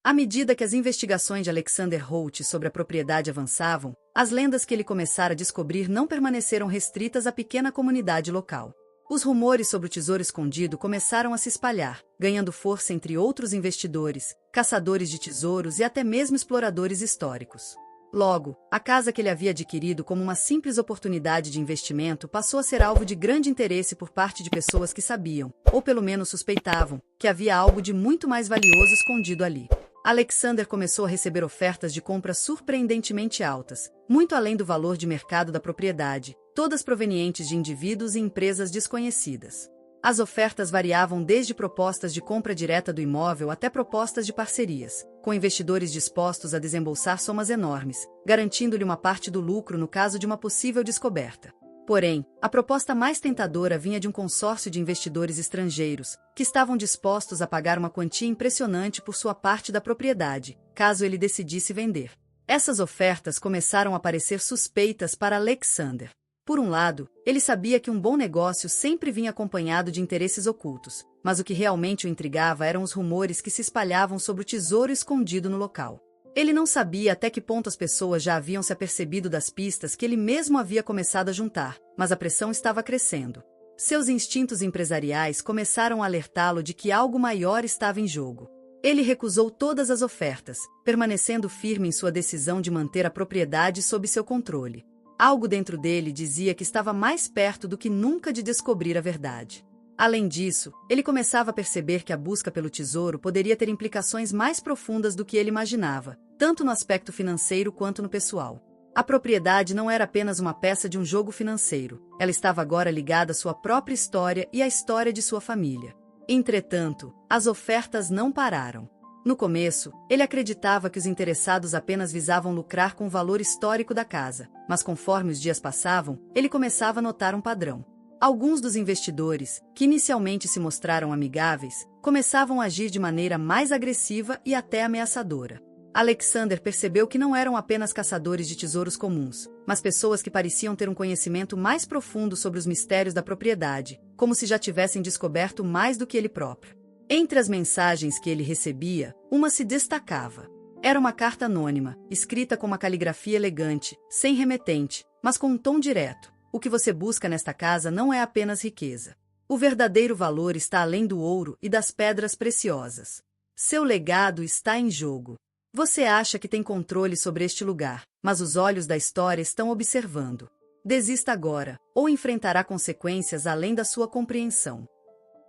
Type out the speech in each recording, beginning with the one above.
À medida que as investigações de Alexander Holt sobre a propriedade avançavam, as lendas que ele começara a descobrir não permaneceram restritas à pequena comunidade local. Os rumores sobre o tesouro escondido começaram a se espalhar, ganhando força entre outros investidores, caçadores de tesouros e até mesmo exploradores históricos. Logo, a casa que ele havia adquirido como uma simples oportunidade de investimento passou a ser alvo de grande interesse por parte de pessoas que sabiam, ou pelo menos suspeitavam, que havia algo de muito mais valioso escondido ali. Alexander começou a receber ofertas de compra surpreendentemente altas, muito além do valor de mercado da propriedade, todas provenientes de indivíduos e empresas desconhecidas. As ofertas variavam desde propostas de compra direta do imóvel até propostas de parcerias, com investidores dispostos a desembolsar somas enormes, garantindo-lhe uma parte do lucro no caso de uma possível descoberta. Porém, a proposta mais tentadora vinha de um consórcio de investidores estrangeiros, que estavam dispostos a pagar uma quantia impressionante por sua parte da propriedade, caso ele decidisse vender. Essas ofertas começaram a parecer suspeitas para Alexander. Por um lado, ele sabia que um bom negócio sempre vinha acompanhado de interesses ocultos, mas o que realmente o intrigava eram os rumores que se espalhavam sobre o tesouro escondido no local. Ele não sabia até que ponto as pessoas já haviam se apercebido das pistas que ele mesmo havia começado a juntar, mas a pressão estava crescendo. Seus instintos empresariais começaram a alertá-lo de que algo maior estava em jogo. Ele recusou todas as ofertas, permanecendo firme em sua decisão de manter a propriedade sob seu controle. Algo dentro dele dizia que estava mais perto do que nunca de descobrir a verdade. Além disso, ele começava a perceber que a busca pelo tesouro poderia ter implicações mais profundas do que ele imaginava, tanto no aspecto financeiro quanto no pessoal. A propriedade não era apenas uma peça de um jogo financeiro, ela estava agora ligada à sua própria história e à história de sua família. Entretanto, as ofertas não pararam. No começo, ele acreditava que os interessados apenas visavam lucrar com o valor histórico da casa, mas conforme os dias passavam, ele começava a notar um padrão. Alguns dos investidores, que inicialmente se mostraram amigáveis, começavam a agir de maneira mais agressiva e até ameaçadora. Alexander percebeu que não eram apenas caçadores de tesouros comuns, mas pessoas que pareciam ter um conhecimento mais profundo sobre os mistérios da propriedade, como se já tivessem descoberto mais do que ele próprio. Entre as mensagens que ele recebia, uma se destacava. Era uma carta anônima, escrita com uma caligrafia elegante, sem remetente, mas com um tom direto. O que você busca nesta casa não é apenas riqueza. O verdadeiro valor está além do ouro e das pedras preciosas. Seu legado está em jogo. Você acha que tem controle sobre este lugar, mas os olhos da história estão observando. Desista agora, ou enfrentará consequências além da sua compreensão.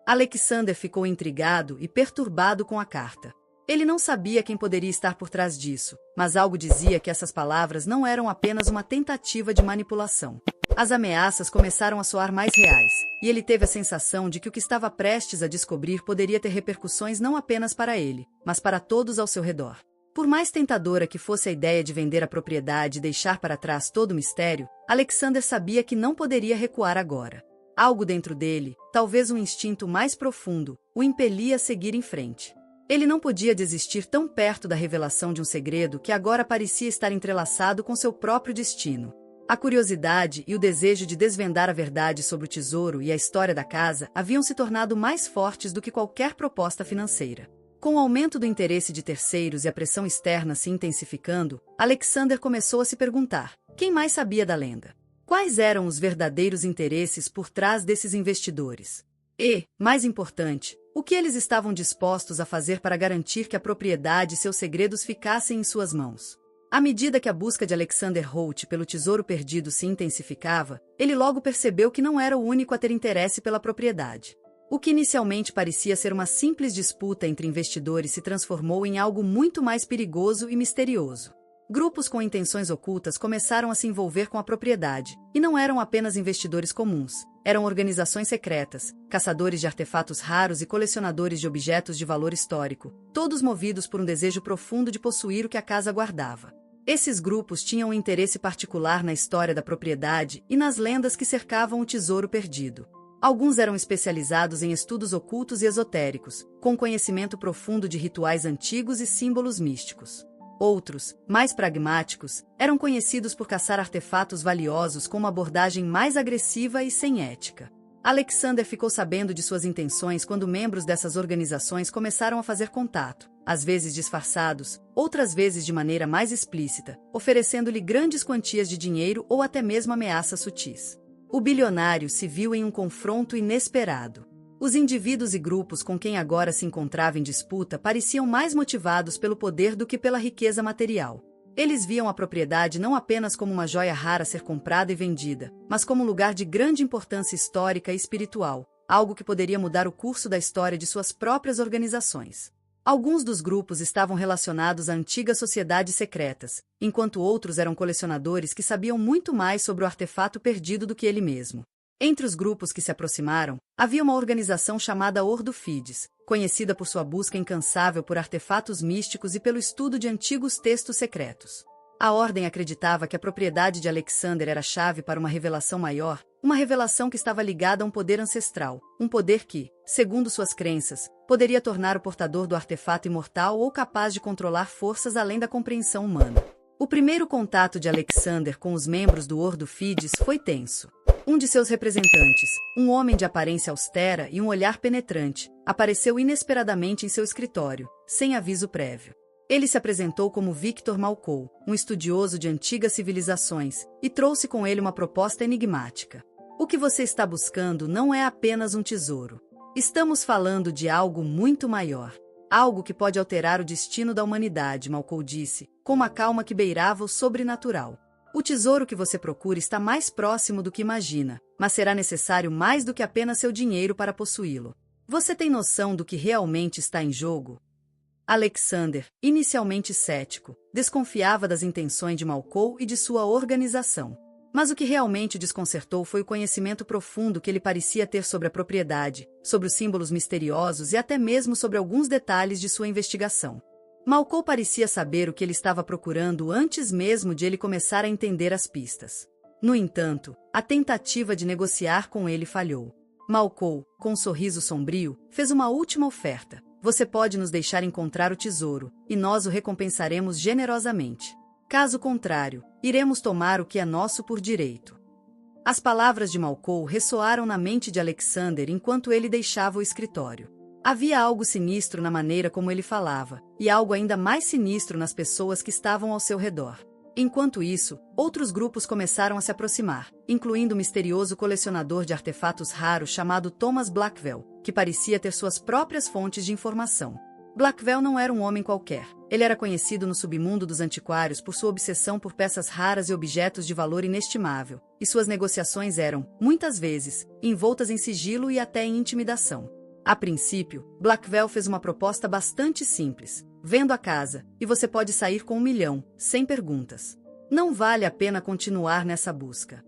Alexander ficou intrigado e perturbado com a carta. Ele não sabia quem poderia estar por trás disso, mas algo dizia que essas palavras não eram apenas uma tentativa de manipulação. As ameaças começaram a soar mais reais, e ele teve a sensação de que o que estava prestes a descobrir poderia ter repercussões não apenas para ele, mas para todos ao seu redor. Por mais tentadora que fosse a ideia de vender a propriedade e deixar para trás todo o mistério, Alexander sabia que não poderia recuar agora. Algo dentro dele, talvez um instinto mais profundo, o impelia a seguir em frente. Ele não podia desistir tão perto da revelação de um segredo que agora parecia estar entrelaçado com seu próprio destino. A curiosidade e o desejo de desvendar a verdade sobre o tesouro e a história da casa haviam se tornado mais fortes do que qualquer proposta financeira. Com o aumento do interesse de terceiros e a pressão externa se intensificando, Alexander começou a se perguntar: quem mais sabia da lenda? Quais eram os verdadeiros interesses por trás desses investidores? E, mais importante, o que eles estavam dispostos a fazer para garantir que a propriedade e seus segredos ficassem em suas mãos? À medida que a busca de Alexander Holt pelo tesouro perdido se intensificava, ele logo percebeu que não era o único a ter interesse pela propriedade. O que inicialmente parecia ser uma simples disputa entre investidores se transformou em algo muito mais perigoso e misterioso. Grupos com intenções ocultas começaram a se envolver com a propriedade, e não eram apenas investidores comuns, eram organizações secretas, caçadores de artefatos raros e colecionadores de objetos de valor histórico, todos movidos por um desejo profundo de possuir o que a casa guardava. Esses grupos tinham um interesse particular na história da propriedade e nas lendas que cercavam o tesouro perdido. Alguns eram especializados em estudos ocultos e esotéricos, com conhecimento profundo de rituais antigos e símbolos místicos. Outros, mais pragmáticos, eram conhecidos por caçar artefatos valiosos com uma abordagem mais agressiva e sem ética. Alexander ficou sabendo de suas intenções quando membros dessas organizações começaram a fazer contato, às vezes disfarçados, outras vezes de maneira mais explícita, oferecendo-lhe grandes quantias de dinheiro ou até mesmo ameaças sutis. O bilionário se viu em um confronto inesperado. Os indivíduos e grupos com quem agora se encontrava em disputa pareciam mais motivados pelo poder do que pela riqueza material. Eles viam a propriedade não apenas como uma joia rara a ser comprada e vendida, mas como um lugar de grande importância histórica e espiritual, algo que poderia mudar o curso da história de suas próprias organizações. Alguns dos grupos estavam relacionados a antigas sociedades secretas, enquanto outros eram colecionadores que sabiam muito mais sobre o artefato perdido do que ele mesmo. Entre os grupos que se aproximaram, havia uma organização chamada Ordo Fides, conhecida por sua busca incansável por artefatos místicos e pelo estudo de antigos textos secretos. A ordem acreditava que a propriedade de Alexander era a chave para uma revelação maior, uma revelação que estava ligada a um poder ancestral, um poder que, segundo suas crenças, poderia tornar o portador do artefato imortal ou capaz de controlar forças além da compreensão humana. O primeiro contato de Alexander com os membros do Ordo Fides foi tenso. Um de seus representantes, um homem de aparência austera e um olhar penetrante, apareceu inesperadamente em seu escritório, sem aviso prévio. Ele se apresentou como Victor Malkou, um estudioso de antigas civilizações, e trouxe com ele uma proposta enigmática. O que você está buscando não é apenas um tesouro. Estamos falando de algo muito maior. Algo que pode alterar o destino da humanidade, Malkou disse, com uma calma que beirava o sobrenatural. O tesouro que você procura está mais próximo do que imagina, mas será necessário mais do que apenas seu dinheiro para possuí-lo. Você tem noção do que realmente está em jogo? Alexander, inicialmente cético, desconfiava das intenções de Malkou e de sua organização. Mas o que realmente o desconcertou foi o conhecimento profundo que ele parecia ter sobre a propriedade, sobre os símbolos misteriosos e até mesmo sobre alguns detalhes de sua investigação. Malkou parecia saber o que ele estava procurando antes mesmo de ele começar a entender as pistas. No entanto, a tentativa de negociar com ele falhou. Malkou, com um sorriso sombrio, fez uma última oferta. Você pode nos deixar encontrar o tesouro, e nós o recompensaremos generosamente. Caso contrário, iremos tomar o que é nosso por direito. As palavras de Malkou ressoaram na mente de Alexander enquanto ele deixava o escritório. Havia algo sinistro na maneira como ele falava, e algo ainda mais sinistro nas pessoas que estavam ao seu redor. Enquanto isso, outros grupos começaram a se aproximar, incluindo o misterioso colecionador de artefatos raros chamado Thomas Blackwell, que parecia ter suas próprias fontes de informação. Blackwell não era um homem qualquer. Ele era conhecido no submundo dos antiquários por sua obsessão por peças raras e objetos de valor inestimável, e suas negociações eram, muitas vezes, envoltas em sigilo e até em intimidação. A princípio, Blackwell fez uma proposta bastante simples. Vendo a casa, e você pode sair com 1 milhão, sem perguntas. Não vale a pena continuar nessa busca.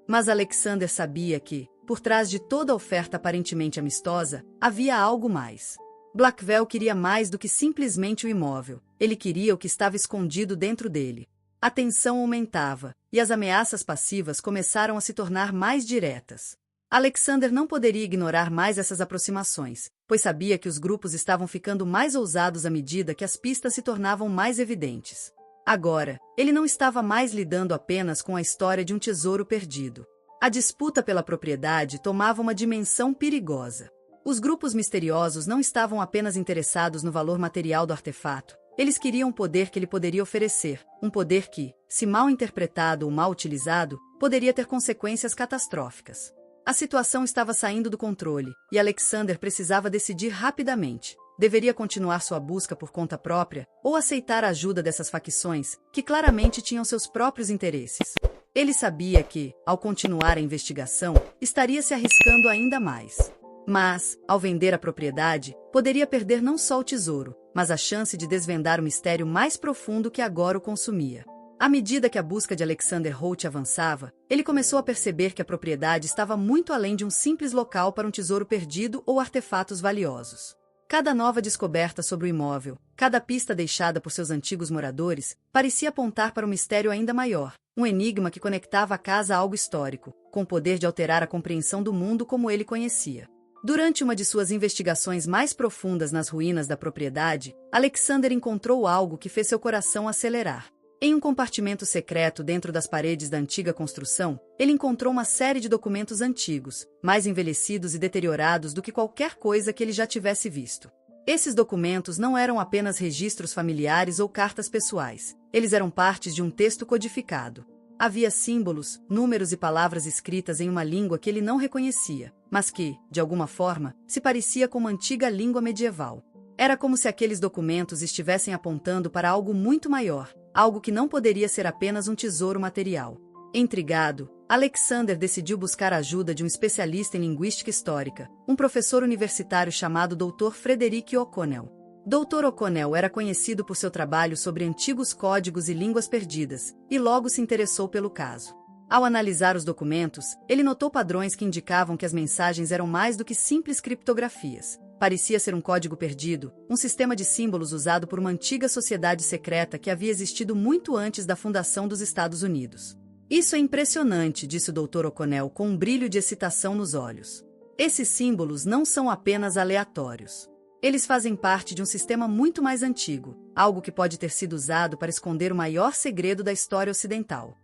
Mas Alexander sabia que, por trás de toda a oferta aparentemente amistosa, havia algo mais. Blackwell queria mais do que simplesmente o imóvel, ele queria o que estava escondido dentro dele. A tensão aumentava, e as ameaças passivas começaram a se tornar mais diretas. Alexander não poderia ignorar mais essas aproximações, pois sabia que os grupos estavam ficando mais ousados à medida que as pistas se tornavam mais evidentes. Agora, ele não estava mais lidando apenas com a história de um tesouro perdido. A disputa pela propriedade tomava uma dimensão perigosa. Os grupos misteriosos não estavam apenas interessados no valor material do artefato, eles queriam o poder que ele poderia oferecer, um poder que, se mal interpretado ou mal utilizado, poderia ter consequências catastróficas. A situação estava saindo do controle, e Alexander precisava decidir rapidamente. Deveria continuar sua busca por conta própria, ou aceitar a ajuda dessas facções, que claramente tinham seus próprios interesses. Ele sabia que, ao continuar a investigação, estaria se arriscando ainda mais. Mas, ao vender a propriedade, poderia perder não só o tesouro, mas a chance de desvendar o mistério mais profundo que agora o consumia. À medida que a busca de Alexander Holt avançava, ele começou a perceber que a propriedade estava muito além de um simples local para um tesouro perdido ou artefatos valiosos. Cada nova descoberta sobre o imóvel, cada pista deixada por seus antigos moradores, parecia apontar para um mistério ainda maior, um enigma que conectava a casa a algo histórico, com o poder de alterar a compreensão do mundo como ele conhecia. Durante uma de suas investigações mais profundas nas ruínas da propriedade, Alexander encontrou algo que fez seu coração acelerar. Em um compartimento secreto dentro das paredes da antiga construção, ele encontrou uma série de documentos antigos, mais envelhecidos e deteriorados do que qualquer coisa que ele já tivesse visto. Esses documentos não eram apenas registros familiares ou cartas pessoais, eles eram partes de um texto codificado. Havia símbolos, números e palavras escritas em uma língua que ele não reconhecia, mas que, de alguma forma, se parecia com uma antiga língua medieval. Era como se aqueles documentos estivessem apontando para algo muito maior, algo que não poderia ser apenas um tesouro material. Intrigado, Alexander decidiu buscar a ajuda de um especialista em linguística histórica, um professor universitário chamado Dr. Frederick O'Connell. Dr. O'Connell era conhecido por seu trabalho sobre antigos códigos e línguas perdidas, e logo se interessou pelo caso. Ao analisar os documentos, ele notou padrões que indicavam que as mensagens eram mais do que simples criptografias. Parecia ser um código perdido, um sistema de símbolos usado por uma antiga sociedade secreta que havia existido muito antes da fundação dos Estados Unidos. Isso é impressionante, disse o Dr. O'Connell com um brilho de excitação nos olhos. Esses símbolos não são apenas aleatórios. Eles fazem parte de um sistema muito mais antigo, algo que pode ter sido usado para esconder o maior segredo da história ocidental.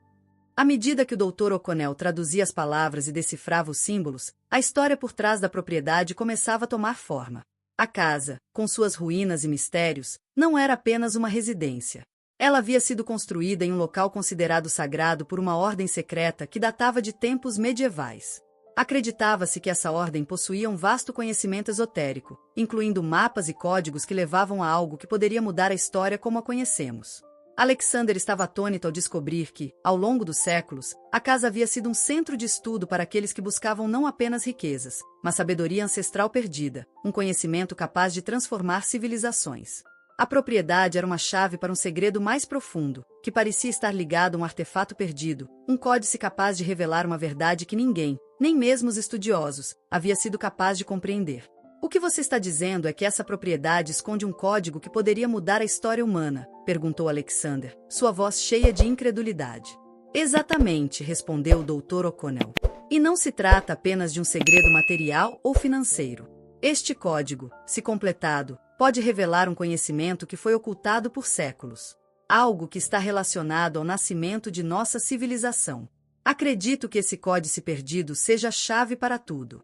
À medida que o Dr. O'Connell traduzia as palavras e decifrava os símbolos, a história por trás da propriedade começava a tomar forma. A casa, com suas ruínas e mistérios, não era apenas uma residência. Ela havia sido construída em um local considerado sagrado por uma ordem secreta que datava de tempos medievais. Acreditava-se que essa ordem possuía um vasto conhecimento esotérico, incluindo mapas e códigos que levavam a algo que poderia mudar a história como a conhecemos. Alexander estava atônito ao descobrir que, ao longo dos séculos, a casa havia sido um centro de estudo para aqueles que buscavam não apenas riquezas, mas sabedoria ancestral perdida, um conhecimento capaz de transformar civilizações. A propriedade era uma chave para um segredo mais profundo, que parecia estar ligado a um artefato perdido, um códice capaz de revelar uma verdade que ninguém, nem mesmo os estudiosos, havia sido capaz de compreender. O que você está dizendo é que essa propriedade esconde um código que poderia mudar a história humana? Perguntou Alexander, sua voz cheia de incredulidade. Exatamente, respondeu o Dr. O'Connell. E não se trata apenas de um segredo material ou financeiro. Este código, se completado, pode revelar um conhecimento que foi ocultado por séculos. Algo que está relacionado ao nascimento de nossa civilização. Acredito que esse códice perdido seja a chave para tudo.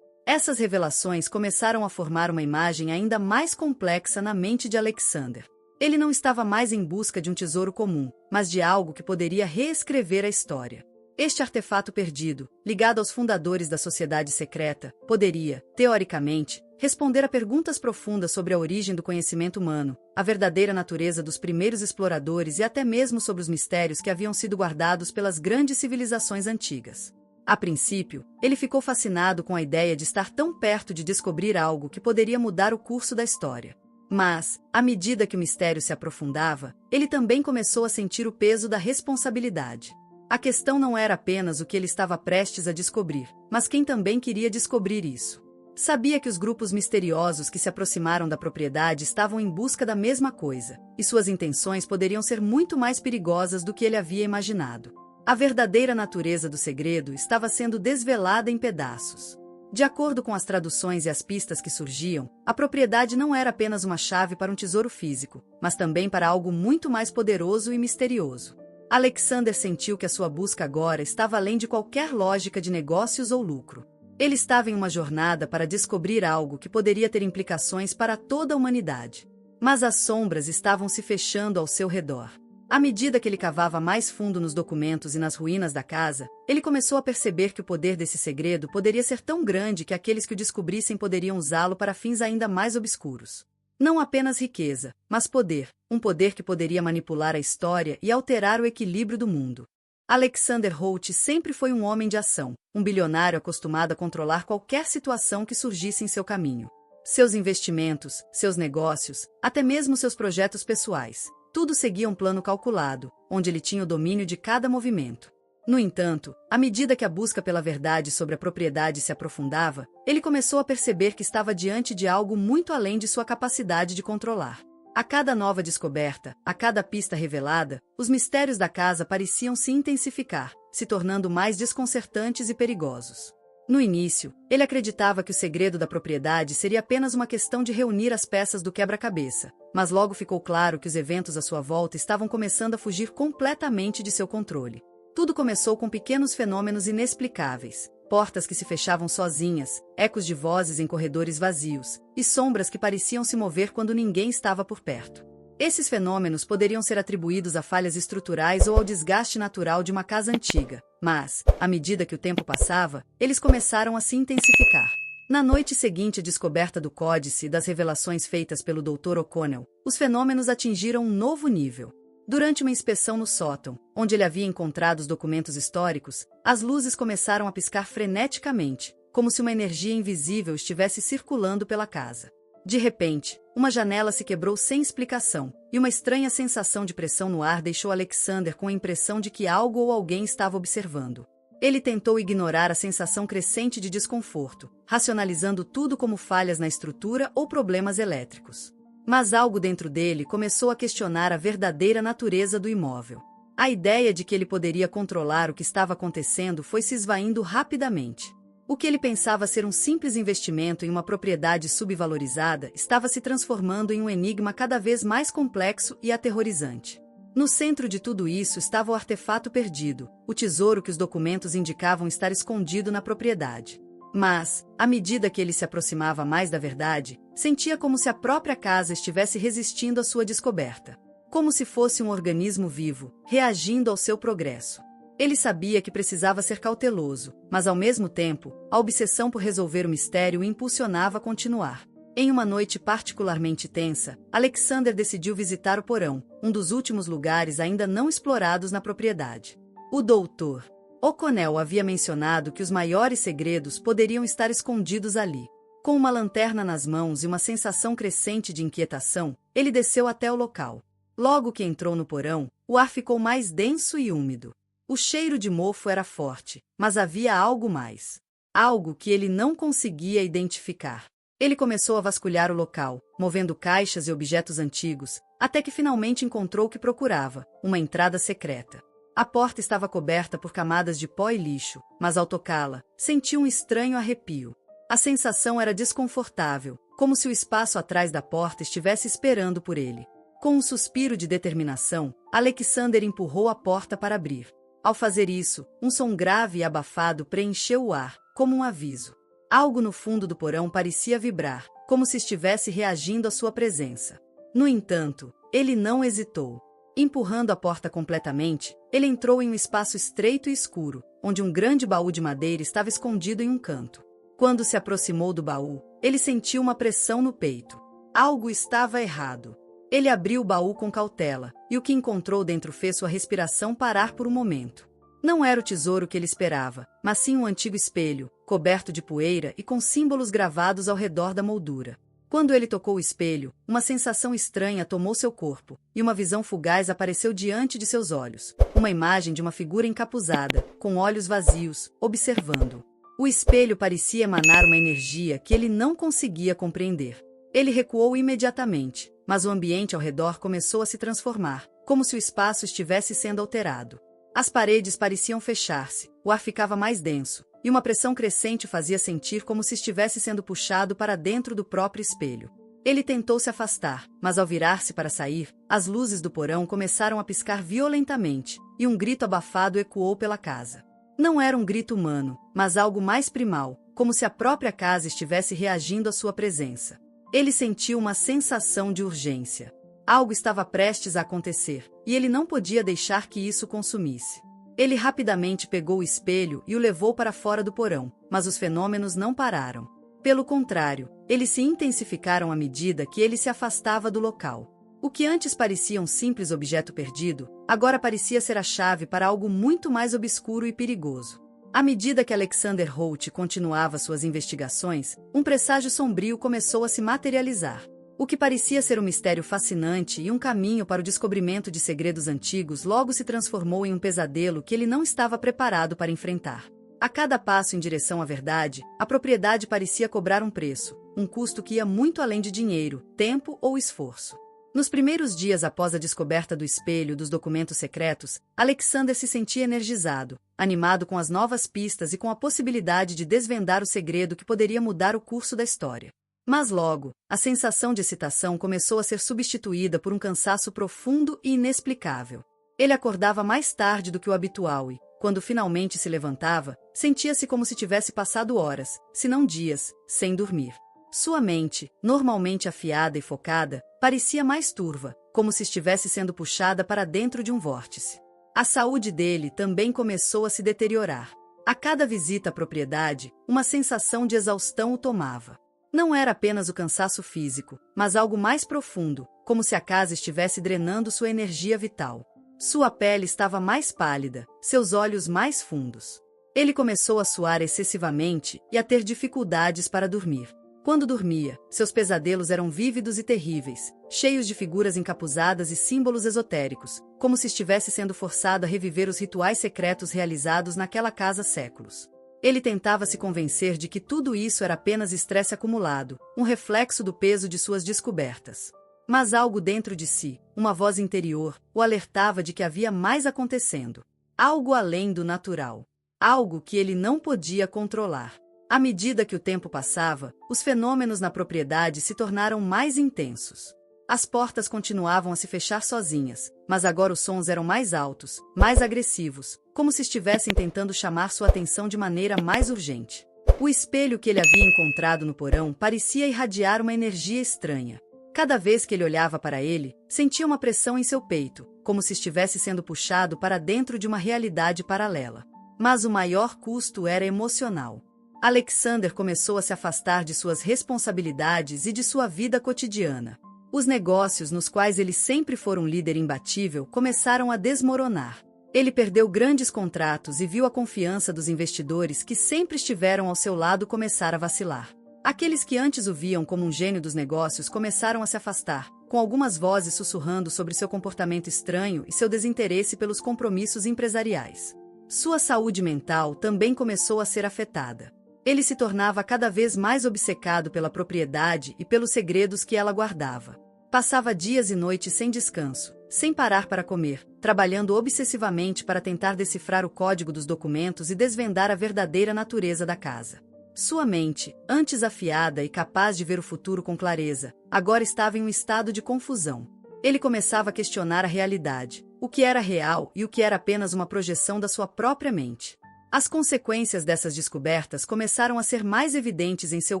Essas revelações começaram a formar uma imagem ainda mais complexa na mente de Alexander. Ele não estava mais em busca de um tesouro comum, mas de algo que poderia reescrever a história. Este artefato perdido, ligado aos fundadores da sociedade secreta, poderia, teoricamente, responder a perguntas profundas sobre a origem do conhecimento humano, a verdadeira natureza dos primeiros exploradores e até mesmo sobre os mistérios que haviam sido guardados pelas grandes civilizações antigas. A princípio, ele ficou fascinado com a ideia de estar tão perto de descobrir algo que poderia mudar o curso da história. Mas, à medida que o mistério se aprofundava, ele também começou a sentir o peso da responsabilidade. A questão não era apenas o que ele estava prestes a descobrir, mas quem também queria descobrir isso. Sabia que os grupos misteriosos que se aproximaram da propriedade estavam em busca da mesma coisa, e suas intenções poderiam ser muito mais perigosas do que ele havia imaginado. A verdadeira natureza do segredo estava sendo desvelada em pedaços. De acordo com as traduções e as pistas que surgiam, a propriedade não era apenas uma chave para um tesouro físico, mas também para algo muito mais poderoso e misterioso. Alexander sentiu que a sua busca agora estava além de qualquer lógica de negócios ou lucro. Ele estava em uma jornada para descobrir algo que poderia ter implicações para toda a humanidade. Mas as sombras estavam se fechando ao seu redor. À medida que ele cavava mais fundo nos documentos e nas ruínas da casa, ele começou a perceber que o poder desse segredo poderia ser tão grande que aqueles que o descobrissem poderiam usá-lo para fins ainda mais obscuros. Não apenas riqueza, mas poder, um poder que poderia manipular a história e alterar o equilíbrio do mundo. Alexander Holt sempre foi um homem de ação, um bilionário acostumado a controlar qualquer situação que surgisse em seu caminho. Seus investimentos, seus negócios, até mesmo seus projetos pessoais. Tudo seguia um plano calculado, onde ele tinha o domínio de cada movimento. No entanto, à medida que a busca pela verdade sobre a propriedade se aprofundava, ele começou a perceber que estava diante de algo muito além de sua capacidade de controlar. A cada nova descoberta, a cada pista revelada, os mistérios da casa pareciam se intensificar, se tornando mais desconcertantes e perigosos. No início, ele acreditava que o segredo da propriedade seria apenas uma questão de reunir as peças do quebra-cabeça, mas logo ficou claro que os eventos à sua volta estavam começando a fugir completamente de seu controle. Tudo começou com pequenos fenômenos inexplicáveis. Portas que se fechavam sozinhas, ecos de vozes em corredores vazios, e sombras que pareciam se mover quando ninguém estava por perto. Esses fenômenos poderiam ser atribuídos a falhas estruturais ou ao desgaste natural de uma casa antiga, mas, à medida que o tempo passava, eles começaram a se intensificar. Na noite seguinte à descoberta do códice e das revelações feitas pelo Dr. O'Connell, os fenômenos atingiram um novo nível. Durante uma inspeção no sótão, onde ele havia encontrado os documentos históricos, as luzes começaram a piscar freneticamente, como se uma energia invisível estivesse circulando pela casa. De repente, uma janela se quebrou sem explicação, e uma estranha sensação de pressão no ar deixou Alexander com a impressão de que algo ou alguém estava observando. Ele tentou ignorar a sensação crescente de desconforto, racionalizando tudo como falhas na estrutura ou problemas elétricos. Mas algo dentro dele começou a questionar a verdadeira natureza do imóvel. A ideia de que ele poderia controlar o que estava acontecendo foi se esvaindo rapidamente. O que ele pensava ser um simples investimento em uma propriedade subvalorizada estava se transformando em um enigma cada vez mais complexo e aterrorizante. No centro de tudo isso estava o artefato perdido, o tesouro que os documentos indicavam estar escondido na propriedade. Mas, à medida que ele se aproximava mais da verdade, sentia como se a própria casa estivesse resistindo à sua descoberta. Como se fosse um organismo vivo, reagindo ao seu progresso. Ele sabia que precisava ser cauteloso, mas ao mesmo tempo, a obsessão por resolver o mistério o impulsionava a continuar. Em uma noite particularmente tensa, Alexander decidiu visitar o porão, um dos últimos lugares ainda não explorados na propriedade. O Dr. O'Connell havia mencionado que os maiores segredos poderiam estar escondidos ali. Com uma lanterna nas mãos e uma sensação crescente de inquietação, ele desceu até o local. Logo que entrou no porão, o ar ficou mais denso e úmido. O cheiro de mofo era forte, mas havia algo mais. Algo que ele não conseguia identificar. Ele começou a vasculhar o local, movendo caixas e objetos antigos, até que finalmente encontrou o que procurava, uma entrada secreta. A porta estava coberta por camadas de pó e lixo, mas ao tocá-la, sentiu um estranho arrepio. A sensação era desconfortável, como se o espaço atrás da porta estivesse esperando por ele. Com um suspiro de determinação, Alexander empurrou a porta para abrir. Ao fazer isso, um som grave e abafado preencheu o ar, como um aviso. Algo no fundo do porão parecia vibrar, como se estivesse reagindo à sua presença. No entanto, ele não hesitou. Empurrando a porta completamente, ele entrou em um espaço estreito e escuro, onde um grande baú de madeira estava escondido em um canto. Quando se aproximou do baú, ele sentiu uma pressão no peito. Algo estava errado. Ele abriu o baú com cautela, e o que encontrou dentro fez sua respiração parar por um momento. Não era o tesouro que ele esperava, mas sim um antigo espelho, coberto de poeira e com símbolos gravados ao redor da moldura. Quando ele tocou o espelho, uma sensação estranha tomou seu corpo, e uma visão fugaz apareceu diante de seus olhos. Uma imagem de uma figura encapuzada, com olhos vazios, observando. O espelho parecia emanar uma energia que ele não conseguia compreender. Ele recuou imediatamente, mas o ambiente ao redor começou a se transformar, como se o espaço estivesse sendo alterado. As paredes pareciam fechar-se, o ar ficava mais denso, e uma pressão crescente fazia sentir como se estivesse sendo puxado para dentro do próprio espelho. Ele tentou se afastar, mas ao virar-se para sair, as luzes do porão começaram a piscar violentamente, e um grito abafado ecoou pela casa. Não era um grito humano, mas algo mais primal, como se a própria casa estivesse reagindo à sua presença. Ele sentiu uma sensação de urgência. Algo estava prestes a acontecer, e ele não podia deixar que isso consumisse. Ele rapidamente pegou o espelho e o levou para fora do porão, mas os fenômenos não pararam. Pelo contrário, eles se intensificaram à medida que ele se afastava do local. O que antes parecia um simples objeto perdido, agora parecia ser a chave para algo muito mais obscuro e perigoso. À medida que Alexander Holt continuava suas investigações, um presságio sombrio começou a se materializar. O que parecia ser um mistério fascinante e um caminho para o descobrimento de segredos antigos logo se transformou em um pesadelo que ele não estava preparado para enfrentar. A cada passo em direção à verdade, a propriedade parecia cobrar um preço, um custo que ia muito além de dinheiro, tempo ou esforço. Nos primeiros dias após a descoberta do espelho dos documentos secretos, Alexander se sentia energizado, animado com as novas pistas e com a possibilidade de desvendar o segredo que poderia mudar o curso da história. Mas logo, a sensação de excitação começou a ser substituída por um cansaço profundo e inexplicável. Ele acordava mais tarde do que o habitual e, quando finalmente se levantava, sentia-se como se tivesse passado horas, se não dias, sem dormir. Sua mente, normalmente afiada e focada, parecia mais turva, como se estivesse sendo puxada para dentro de um vórtice. A saúde dele também começou a se deteriorar. A cada visita à propriedade, uma sensação de exaustão o tomava. Não era apenas o cansaço físico, mas algo mais profundo, como se a casa estivesse drenando sua energia vital. Sua pele estava mais pálida, seus olhos mais fundos. Ele começou a suar excessivamente e a ter dificuldades para dormir. Quando dormia, seus pesadelos eram vívidos e terríveis, cheios de figuras encapuzadas e símbolos esotéricos, como se estivesse sendo forçado a reviver os rituais secretos realizados naquela casa há séculos. Ele tentava se convencer de que tudo isso era apenas estresse acumulado, um reflexo do peso de suas descobertas. Mas algo dentro de si, uma voz interior, o alertava de que havia mais acontecendo. Algo além do natural. Algo que ele não podia controlar. À medida que o tempo passava, os fenômenos na propriedade se tornaram mais intensos. As portas continuavam a se fechar sozinhas, mas agora os sons eram mais altos, mais agressivos, como se estivessem tentando chamar sua atenção de maneira mais urgente. O espelho que ele havia encontrado no porão parecia irradiar uma energia estranha. Cada vez que ele olhava para ele, sentia uma pressão em seu peito, como se estivesse sendo puxado para dentro de uma realidade paralela. Mas o maior custo era emocional. Alexander começou a se afastar de suas responsabilidades e de sua vida cotidiana. Os negócios nos quais ele sempre fora um líder imbatível começaram a desmoronar. Ele perdeu grandes contratos e viu a confiança dos investidores que sempre estiveram ao seu lado começar a vacilar. Aqueles que antes o viam como um gênio dos negócios começaram a se afastar, com algumas vozes sussurrando sobre seu comportamento estranho e seu desinteresse pelos compromissos empresariais. Sua saúde mental também começou a ser afetada. Ele se tornava cada vez mais obcecado pela propriedade e pelos segredos que ela guardava. Passava dias e noites sem descanso, sem parar para comer, trabalhando obsessivamente para tentar decifrar o código dos documentos e desvendar a verdadeira natureza da casa. Sua mente, antes afiada e capaz de ver o futuro com clareza, agora estava em um estado de confusão. Ele começava a questionar a realidade, o que era real e o que era apenas uma projeção da sua própria mente. As consequências dessas descobertas começaram a ser mais evidentes em seu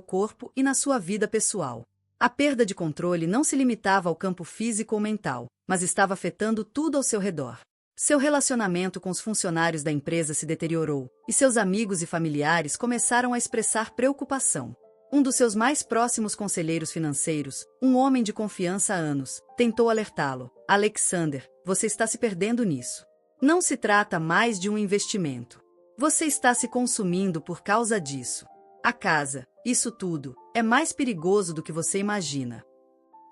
corpo e na sua vida pessoal. A perda de controle não se limitava ao campo físico ou mental, mas estava afetando tudo ao seu redor. Seu relacionamento com os funcionários da empresa se deteriorou, e seus amigos e familiares começaram a expressar preocupação. Um dos seus mais próximos conselheiros financeiros, um homem de confiança há anos, tentou alertá-lo. Alexander, você está se perdendo nisso. Não se trata mais de um investimento. Você está se consumindo por causa disso. A casa, isso tudo, é mais perigoso do que você imagina.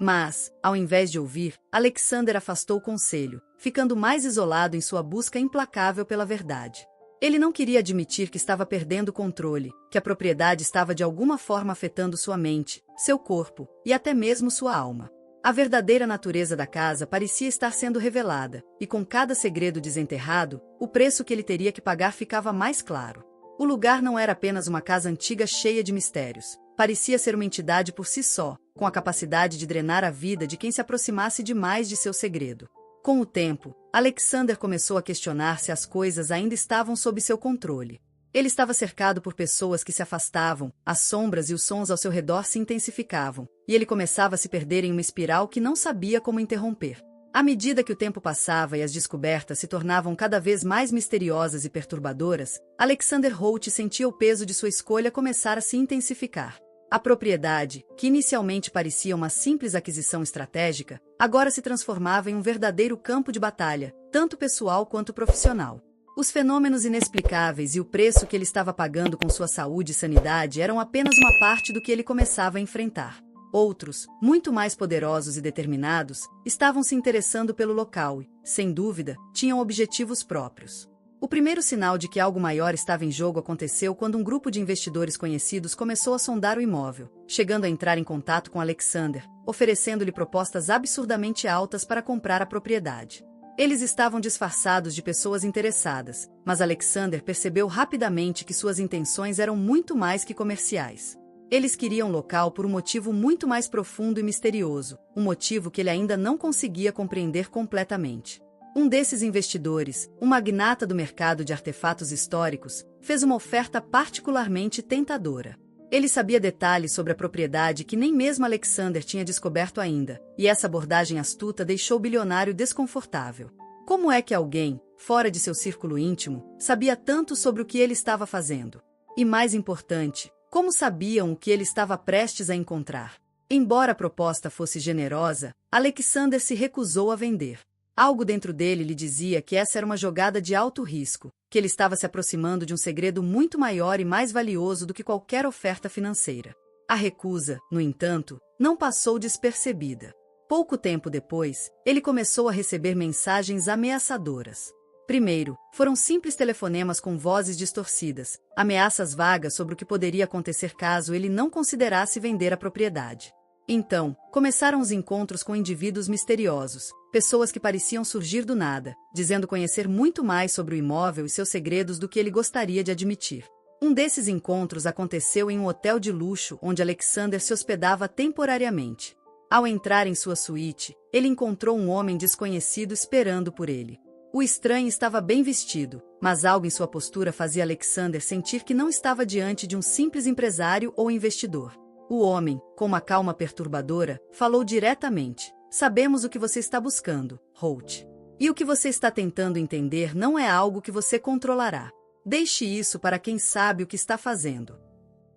Mas, ao invés de ouvir, Alexander afastou o conselho, ficando mais isolado em sua busca implacável pela verdade. Ele não queria admitir que estava perdendo o controle, que a propriedade estava de alguma forma afetando sua mente, seu corpo e até mesmo sua alma. A verdadeira natureza da casa parecia estar sendo revelada, e com cada segredo desenterrado, o preço que ele teria que pagar ficava mais claro. O lugar não era apenas uma casa antiga cheia de mistérios. Parecia ser uma entidade por si só, com a capacidade de drenar a vida de quem se aproximasse demais de seu segredo. Com o tempo, Alexander começou a questionar se as coisas ainda estavam sob seu controle. Ele estava cercado por pessoas que se afastavam, as sombras e os sons ao seu redor se intensificavam, e ele começava a se perder em uma espiral que não sabia como interromper. À medida que o tempo passava e as descobertas se tornavam cada vez mais misteriosas e perturbadoras, Alexander Holt sentia o peso de sua escolha começar a se intensificar. A propriedade, que inicialmente parecia uma simples aquisição estratégica, agora se transformava em um verdadeiro campo de batalha, tanto pessoal quanto profissional. Os fenômenos inexplicáveis e o preço que ele estava pagando com sua saúde e sanidade eram apenas uma parte do que ele começava a enfrentar. Outros, muito mais poderosos e determinados, estavam se interessando pelo local e, sem dúvida, tinham objetivos próprios. O primeiro sinal de que algo maior estava em jogo aconteceu quando um grupo de investidores conhecidos começou a sondar o imóvel, chegando a entrar em contato com Alexander, oferecendo-lhe propostas absurdamente altas para comprar a propriedade. Eles estavam disfarçados de pessoas interessadas, mas Alexander percebeu rapidamente que suas intenções eram muito mais que comerciais. Eles queriam o local por um motivo muito mais profundo e misterioso, um motivo que ele ainda não conseguia compreender completamente. Um desses investidores, um magnata do mercado de artefatos históricos, fez uma oferta particularmente tentadora. Ele sabia detalhes sobre a propriedade que nem mesmo Alexander tinha descoberto ainda, e essa abordagem astuta deixou o bilionário desconfortável. Como é que alguém, fora de seu círculo íntimo, sabia tanto sobre o que ele estava fazendo? E mais importante, como sabiam o que ele estava prestes a encontrar? Embora a proposta fosse generosa, Alexander se recusou a vender. Algo dentro dele lhe dizia que essa era uma jogada de alto risco, que ele estava se aproximando de um segredo muito maior e mais valioso do que qualquer oferta financeira. A recusa, no entanto, não passou despercebida. Pouco tempo depois, ele começou a receber mensagens ameaçadoras. Primeiro, foram simples telefonemas com vozes distorcidas, ameaças vagas sobre o que poderia acontecer caso ele não considerasse vender a propriedade. Então, começaram os encontros com indivíduos misteriosos, pessoas que pareciam surgir do nada, dizendo conhecer muito mais sobre o imóvel e seus segredos do que ele gostaria de admitir. Um desses encontros aconteceu em um hotel de luxo onde Alexander se hospedava temporariamente. Ao entrar em sua suíte, ele encontrou um homem desconhecido esperando por ele. O estranho estava bem vestido, mas algo em sua postura fazia Alexander sentir que não estava diante de um simples empresário ou investidor. O homem, com uma calma perturbadora, falou diretamente: "Sabemos o que você está buscando, Holt. E o que você está tentando entender não é algo que você controlará. Deixe isso para quem sabe o que está fazendo."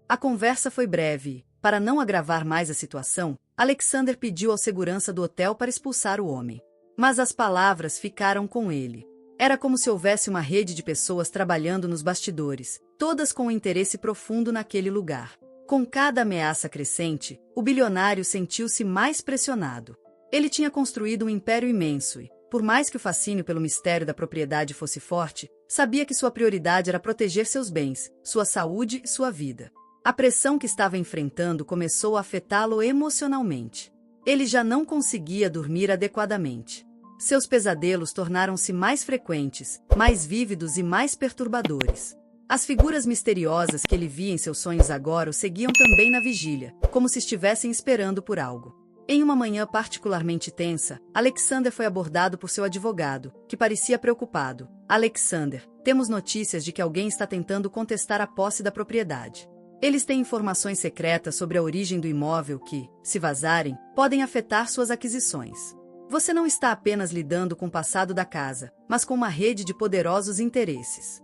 A conversa foi breve e, para não agravar mais a situação, Alexander pediu ao segurança do hotel para expulsar o homem. Mas as palavras ficaram com ele. Era como se houvesse uma rede de pessoas trabalhando nos bastidores, todas com um interesse profundo naquele lugar. Com cada ameaça crescente, o bilionário sentiu-se mais pressionado. Ele tinha construído um império imenso e, por mais que o fascínio pelo mistério da propriedade fosse forte, sabia que sua prioridade era proteger seus bens, sua saúde e sua vida. A pressão que estava enfrentando começou a afetá-lo emocionalmente. Ele já não conseguia dormir adequadamente. Seus pesadelos tornaram-se mais frequentes, mais vívidos e mais perturbadores. As figuras misteriosas que ele via em seus sonhos agora o seguiam também na vigília, como se estivessem esperando por algo. Em uma manhã particularmente tensa, Alexander foi abordado por seu advogado, que parecia preocupado. "Alexander, temos notícias de que alguém está tentando contestar a posse da propriedade. Eles têm informações secretas sobre a origem do imóvel que, se vazarem, podem afetar suas aquisições. Você não está apenas lidando com o passado da casa, mas com uma rede de poderosos interesses."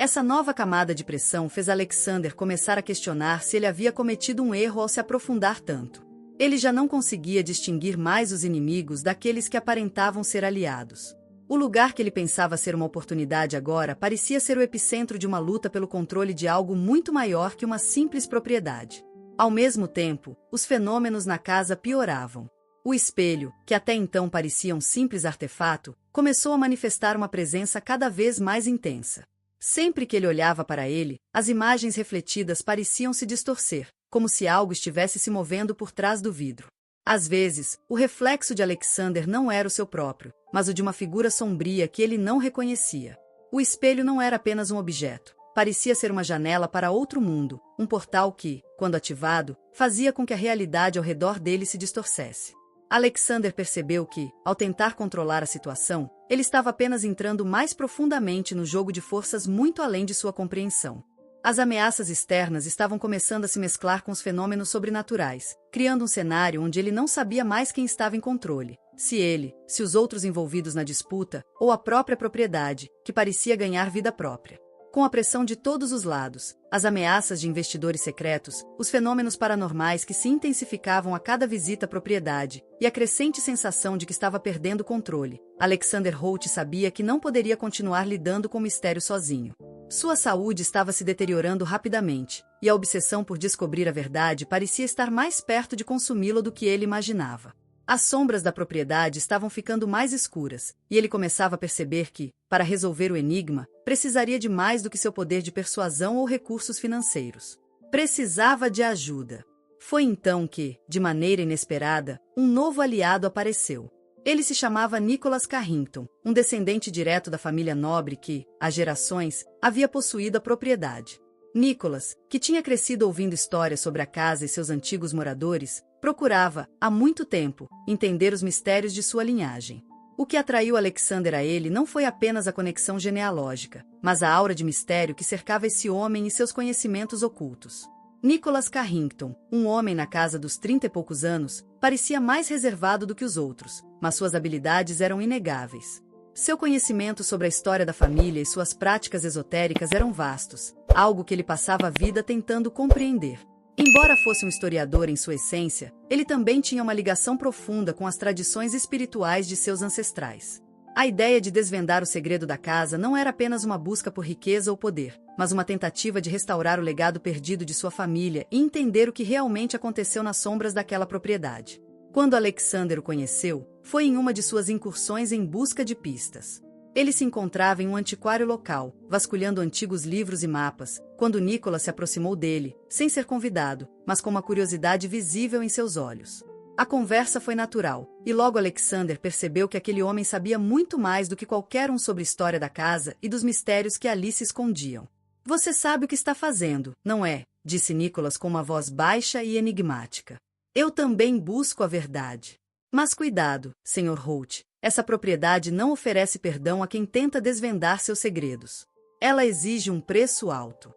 Essa nova camada de pressão fez Alexander começar a questionar se ele havia cometido um erro ao se aprofundar tanto. Ele já não conseguia distinguir mais os inimigos daqueles que aparentavam ser aliados. O lugar que ele pensava ser uma oportunidade agora parecia ser o epicentro de uma luta pelo controle de algo muito maior que uma simples propriedade. Ao mesmo tempo, os fenômenos na casa pioravam. O espelho, que até então parecia um simples artefato, começou a manifestar uma presença cada vez mais intensa. Sempre que ele olhava para ele, as imagens refletidas pareciam se distorcer, como se algo estivesse se movendo por trás do vidro. Às vezes, o reflexo de Alexander não era o seu próprio, mas o de uma figura sombria que ele não reconhecia. O espelho não era apenas um objeto. Parecia ser uma janela para outro mundo, um portal que, quando ativado, fazia com que a realidade ao redor dele se distorcesse. Alexander percebeu que, ao tentar controlar a situação, ele estava apenas entrando mais profundamente no jogo de forças muito além de sua compreensão. As ameaças externas estavam começando a se mesclar com os fenômenos sobrenaturais, criando um cenário onde ele não sabia mais quem estava em controle, se ele, se os outros envolvidos na disputa, ou a própria propriedade, que parecia ganhar vida própria. Com a pressão de todos os lados, as ameaças de investidores secretos, os fenômenos paranormais que se intensificavam a cada visita à propriedade, e a crescente sensação de que estava perdendo o controle, Alexander Holt sabia que não poderia continuar lidando com o mistério sozinho. Sua saúde estava se deteriorando rapidamente, e a obsessão por descobrir a verdade parecia estar mais perto de consumi-lo do que ele imaginava. As sombras da propriedade estavam ficando mais escuras, e ele começava a perceber que, para resolver o enigma, precisaria de mais do que seu poder de persuasão ou recursos financeiros. Precisava de ajuda. Foi então que, de maneira inesperada, um novo aliado apareceu. Ele se chamava Nicholas Carrington, um descendente direto da família nobre que, há gerações, havia possuído a propriedade. Nicholas, que tinha crescido ouvindo histórias sobre a casa e seus antigos moradores, procurava, há muito tempo, entender os mistérios de sua linhagem. O que atraiu Alexander a ele não foi apenas a conexão genealógica, mas a aura de mistério que cercava esse homem e seus conhecimentos ocultos. Nicholas Carrington, um homem na casa dos 30 e poucos anos, parecia mais reservado do que os outros, mas suas habilidades eram inegáveis. Seu conhecimento sobre a história da família e suas práticas esotéricas eram vastos, algo que ele passava a vida tentando compreender. Embora fosse um historiador em sua essência, ele também tinha uma ligação profunda com as tradições espirituais de seus ancestrais. A ideia de desvendar o segredo da casa não era apenas uma busca por riqueza ou poder, mas uma tentativa de restaurar o legado perdido de sua família e entender o que realmente aconteceu nas sombras daquela propriedade. Quando Alexander o conheceu, foi em uma de suas incursões em busca de pistas. Ele se encontrava em um antiquário local, vasculhando antigos livros e mapas, quando Nicholas se aproximou dele, sem ser convidado, mas com uma curiosidade visível em seus olhos. A conversa foi natural, e logo Alexander percebeu que aquele homem sabia muito mais do que qualquer um sobre a história da casa e dos mistérios que ali se escondiam. "Você sabe o que está fazendo, não é?", disse Nicholas com uma voz baixa e enigmática. "Eu também busco a verdade. Mas cuidado, Sr. Holt. Essa propriedade não oferece perdão a quem tenta desvendar seus segredos. Ela exige um preço alto."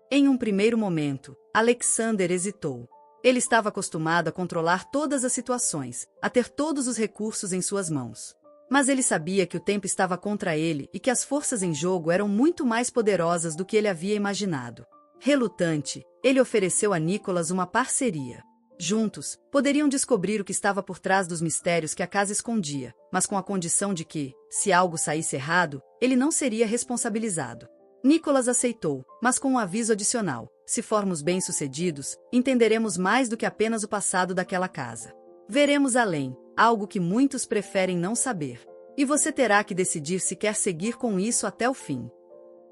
Em um primeiro momento, Alexander hesitou. Ele estava acostumado a controlar todas as situações, a ter todos os recursos em suas mãos. Mas ele sabia que o tempo estava contra ele e que as forças em jogo eram muito mais poderosas do que ele havia imaginado. Relutante, ele ofereceu a Nicholas uma parceria. Juntos, poderiam descobrir o que estava por trás dos mistérios que a casa escondia, mas com a condição de que, se algo saísse errado, ele não seria responsabilizado. Nicholas aceitou, mas com um aviso adicional: se formos bem-sucedidos, entenderemos mais do que apenas o passado daquela casa. Veremos além, algo que muitos preferem não saber. E você terá que decidir se quer seguir com isso até o fim.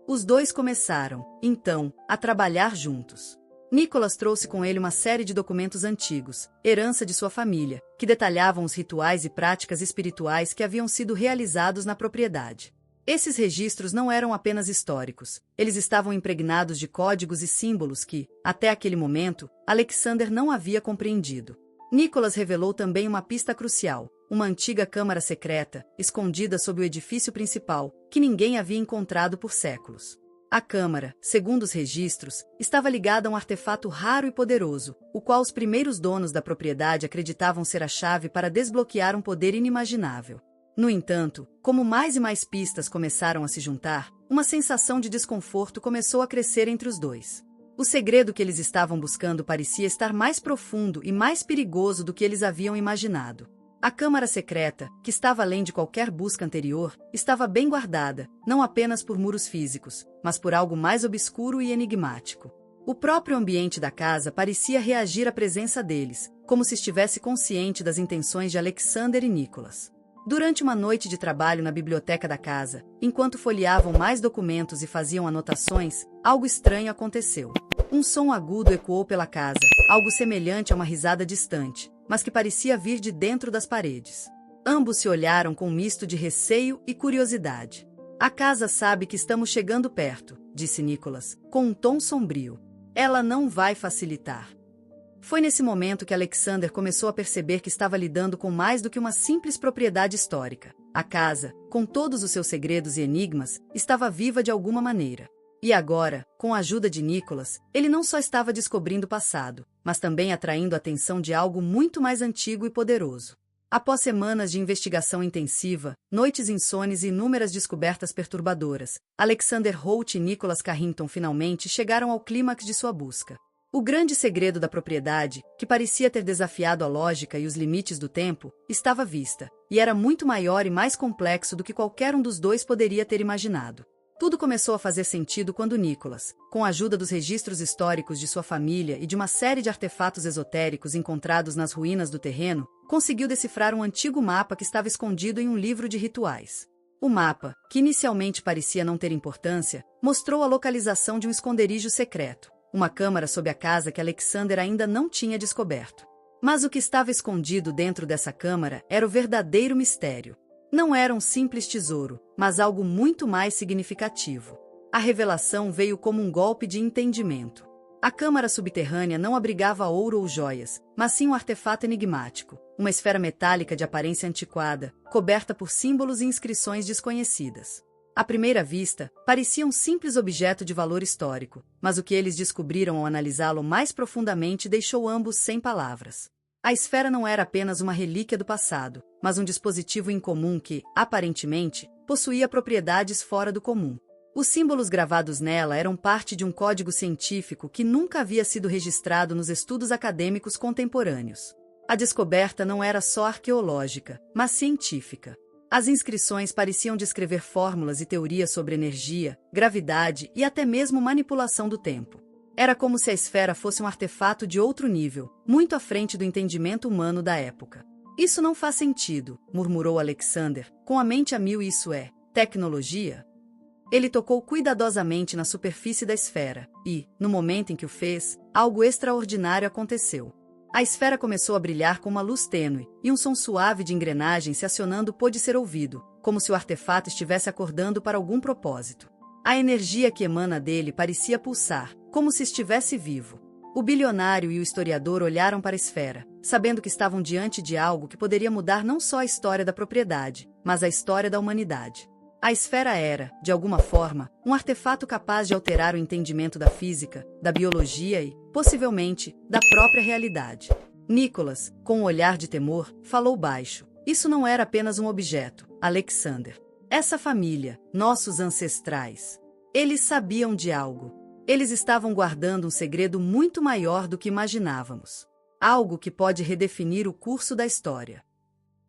Os dois começaram, então, a trabalhar juntos. Nicholas trouxe com ele uma série de documentos antigos, herança de sua família, que detalhavam os rituais e práticas espirituais que haviam sido realizados na propriedade. Esses registros não eram apenas históricos, eles estavam impregnados de códigos e símbolos que, até aquele momento, Alexander não havia compreendido. Nicholas revelou também uma pista crucial, uma antiga câmara secreta, escondida sob o edifício principal, que ninguém havia encontrado por séculos. A câmara, segundo os registros, estava ligada a um artefato raro e poderoso, o qual os primeiros donos da propriedade acreditavam ser a chave para desbloquear um poder inimaginável. No entanto, como mais e mais pistas começaram a se juntar, uma sensação de desconforto começou a crescer entre os dois. O segredo que eles estavam buscando parecia estar mais profundo e mais perigoso do que eles haviam imaginado. A câmara secreta, que estava além de qualquer busca anterior, estava bem guardada, não apenas por muros físicos, mas por algo mais obscuro e enigmático. O próprio ambiente da casa parecia reagir à presença deles, como se estivesse consciente das intenções de Alexander e Nicholas. Durante uma noite de trabalho na biblioteca da casa, enquanto folheavam mais documentos e faziam anotações, algo estranho aconteceu. Um som agudo ecoou pela casa, algo semelhante a uma risada distante, mas que parecia vir de dentro das paredes. Ambos se olharam com um misto de receio e curiosidade. "A casa sabe que estamos chegando perto", disse Nicholas, com um tom sombrio. "Ela não vai facilitar." Foi nesse momento que Alexander começou a perceber que estava lidando com mais do que uma simples propriedade histórica. A casa, com todos os seus segredos e enigmas, estava viva de alguma maneira. E agora, com a ajuda de Nicholas, ele não só estava descobrindo o passado, mas também atraindo a atenção de algo muito mais antigo e poderoso. Após semanas de investigação intensiva, noites insones e inúmeras descobertas perturbadoras, Alexander Holt e Nicholas Carrington finalmente chegaram ao clímax de sua busca. O grande segredo da propriedade, que parecia ter desafiado a lógica e os limites do tempo, estava à vista, e era muito maior e mais complexo do que qualquer um dos dois poderia ter imaginado. Tudo começou a fazer sentido quando Nicholas, com a ajuda dos registros históricos de sua família e de uma série de artefatos esotéricos encontrados nas ruínas do terreno, conseguiu decifrar um antigo mapa que estava escondido em um livro de rituais. O mapa, que inicialmente parecia não ter importância, mostrou a localização de um esconderijo secreto, uma câmara sob a casa que Alexander ainda não tinha descoberto. Mas o que estava escondido dentro dessa câmara era o verdadeiro mistério. Não era um simples tesouro, mas algo muito mais significativo. A revelação veio como um golpe de entendimento. A câmara subterrânea não abrigava ouro ou joias, mas sim um artefato enigmático, uma esfera metálica de aparência antiquada, coberta por símbolos e inscrições desconhecidas. À primeira vista, parecia um simples objeto de valor histórico, mas o que eles descobriram ao analisá-lo mais profundamente deixou ambos sem palavras. A esfera não era apenas uma relíquia do passado, mas um dispositivo incomum que, aparentemente, possuía propriedades fora do comum. Os símbolos gravados nela eram parte de um código científico que nunca havia sido registrado nos estudos acadêmicos contemporâneos. A descoberta não era só arqueológica, mas científica. As inscrições pareciam descrever fórmulas e teorias sobre energia, gravidade e até mesmo manipulação do tempo. Era como se a esfera fosse um artefato de outro nível, muito à frente do entendimento humano da época. Isso não faz sentido, murmurou Alexander, com a mente a mil. Isso é tecnologia? Ele tocou cuidadosamente na superfície da esfera e, no momento em que o fez, algo extraordinário aconteceu. A esfera começou a brilhar com uma luz tênue, e um som suave de engrenagem se acionando pôde ser ouvido, como se o artefato estivesse acordando para algum propósito. A energia que emana dele parecia pulsar, como se estivesse vivo. O bilionário e o historiador olharam para a esfera, sabendo que estavam diante de algo que poderia mudar não só a história da propriedade, mas a história da humanidade. A esfera era, de alguma forma, um artefato capaz de alterar o entendimento da física, da biologia e, possivelmente, da própria realidade. Nicholas, com um olhar de temor, falou baixo. Isso não era apenas um objeto, Alexander. Essa família, nossos ancestrais, eles sabiam de algo. Eles estavam guardando um segredo muito maior do que imaginávamos. Algo que pode redefinir o curso da história.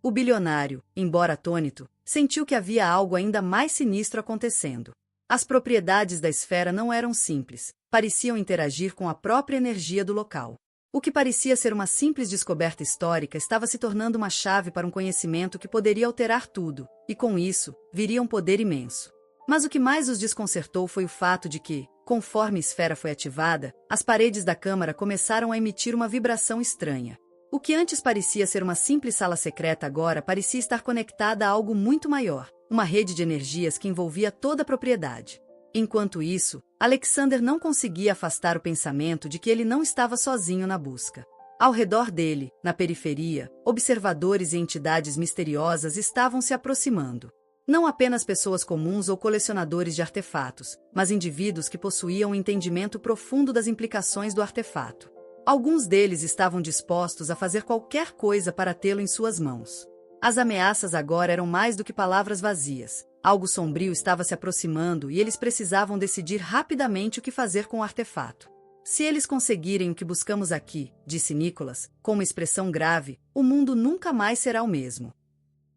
O bilionário, embora atônito, sentiu que havia algo ainda mais sinistro acontecendo. As propriedades da esfera não eram simples, pareciam interagir com a própria energia do local. O que parecia ser uma simples descoberta histórica estava se tornando uma chave para um conhecimento que poderia alterar tudo, e com isso, viria um poder imenso. Mas o que mais os desconcertou foi o fato de que, conforme a esfera foi ativada, as paredes da câmara começaram a emitir uma vibração estranha. O que antes parecia ser uma simples sala secreta agora parecia estar conectada a algo muito maior, uma rede de energias que envolvia toda a propriedade. Enquanto isso, Alexander não conseguia afastar o pensamento de que ele não estava sozinho na busca. Ao redor dele, na periferia, observadores e entidades misteriosas estavam se aproximando. Não apenas pessoas comuns ou colecionadores de artefatos, mas indivíduos que possuíam um entendimento profundo das implicações do artefato. Alguns deles estavam dispostos a fazer qualquer coisa para tê-lo em suas mãos. As ameaças agora eram mais do que palavras vazias. Algo sombrio estava se aproximando e eles precisavam decidir rapidamente o que fazer com o artefato. Se eles conseguirem o que buscamos aqui, disse Nicholas, com uma expressão grave, o mundo nunca mais será o mesmo.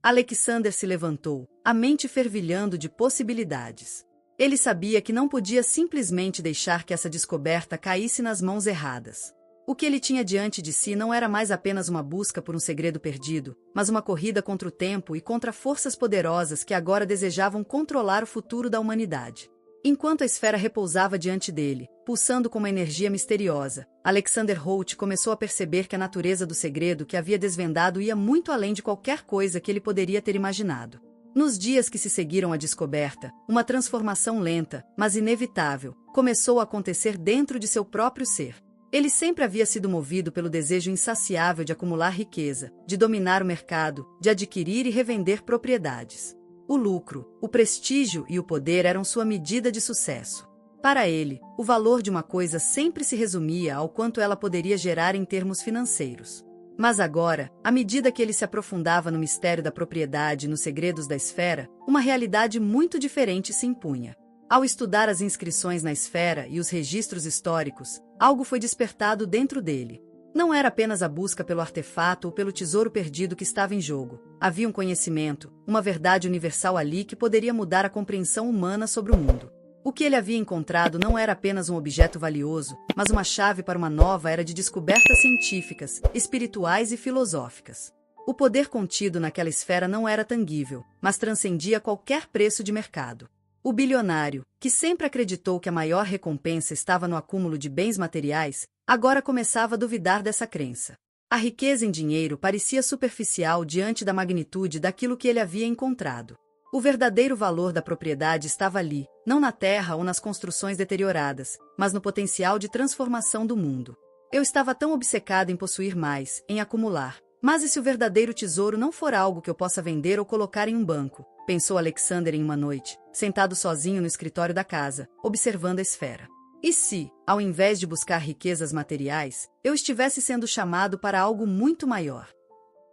Alexander se levantou, a mente fervilhando de possibilidades. Ele sabia que não podia simplesmente deixar que essa descoberta caísse nas mãos erradas. O que ele tinha diante de si não era mais apenas uma busca por um segredo perdido, mas uma corrida contra o tempo e contra forças poderosas que agora desejavam controlar o futuro da humanidade. Enquanto a esfera repousava diante dele, pulsando com uma energia misteriosa, Alexander Holt começou a perceber que a natureza do segredo que havia desvendado ia muito além de qualquer coisa que ele poderia ter imaginado. Nos dias que se seguiram à descoberta, uma transformação lenta, mas inevitável, começou a acontecer dentro de seu próprio ser. Ele sempre havia sido movido pelo desejo insaciável de acumular riqueza, de dominar o mercado, de adquirir e revender propriedades. O lucro, o prestígio e o poder eram sua medida de sucesso. Para ele, o valor de uma coisa sempre se resumia ao quanto ela poderia gerar em termos financeiros. Mas agora, à medida que ele se aprofundava no mistério da propriedade e nos segredos da esfera, uma realidade muito diferente se impunha. Ao estudar as inscrições na esfera e os registros históricos, algo foi despertado dentro dele. Não era apenas a busca pelo artefato ou pelo tesouro perdido que estava em jogo. Havia um conhecimento, uma verdade universal ali que poderia mudar a compreensão humana sobre o mundo. O que ele havia encontrado não era apenas um objeto valioso, mas uma chave para uma nova era de descobertas científicas, espirituais e filosóficas. O poder contido naquela esfera não era tangível, mas transcendia qualquer preço de mercado. O bilionário, que sempre acreditou que a maior recompensa estava no acúmulo de bens materiais, agora começava a duvidar dessa crença. A riqueza em dinheiro parecia superficial diante da magnitude daquilo que ele havia encontrado. O verdadeiro valor da propriedade estava ali, não na terra ou nas construções deterioradas, mas no potencial de transformação do mundo. Eu estava tão obcecado em possuir mais, em acumular. Mas e se o verdadeiro tesouro não for algo que eu possa vender ou colocar em um banco? Pensou Alexander em uma noite, sentado sozinho no escritório da casa, observando a esfera. E se, ao invés de buscar riquezas materiais, eu estivesse sendo chamado para algo muito maior?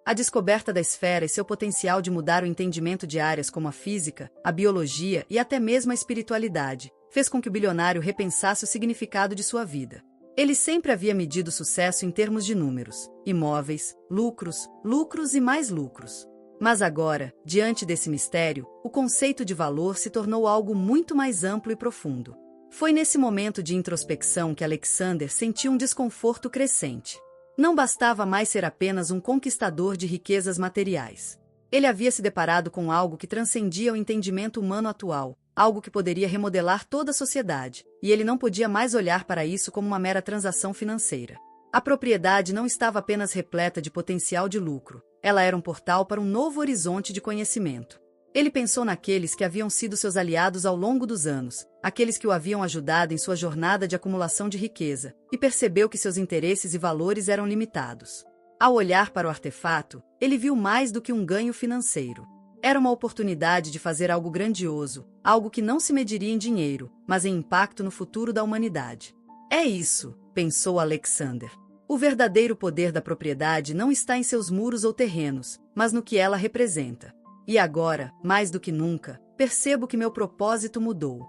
A descoberta da esfera e seu potencial de mudar o entendimento de áreas como a física, a biologia e até mesmo a espiritualidade, fez com que o bilionário repensasse o significado de sua vida. Ele sempre havia medido sucesso em termos de números, imóveis, lucros, lucros e mais lucros. Mas agora, diante desse mistério, o conceito de valor se tornou algo muito mais amplo e profundo. Foi nesse momento de introspecção que Alexander sentiu um desconforto crescente. Não bastava mais ser apenas um conquistador de riquezas materiais. Ele havia se deparado com algo que transcendia o entendimento humano atual, algo que poderia remodelar toda a sociedade, e ele não podia mais olhar para isso como uma mera transação financeira. A propriedade não estava apenas repleta de potencial de lucro, ela era um portal para um novo horizonte de conhecimento. Ele pensou naqueles que haviam sido seus aliados ao longo dos anos, aqueles que o haviam ajudado em sua jornada de acumulação de riqueza, e percebeu que seus interesses e valores eram limitados. Ao olhar para o artefato, ele viu mais do que um ganho financeiro. Era uma oportunidade de fazer algo grandioso, algo que não se mediria em dinheiro, mas em impacto no futuro da humanidade. É isso, pensou Alexander. O verdadeiro poder da propriedade não está em seus muros ou terrenos, mas no que ela representa. E agora, mais do que nunca, percebo que meu propósito mudou.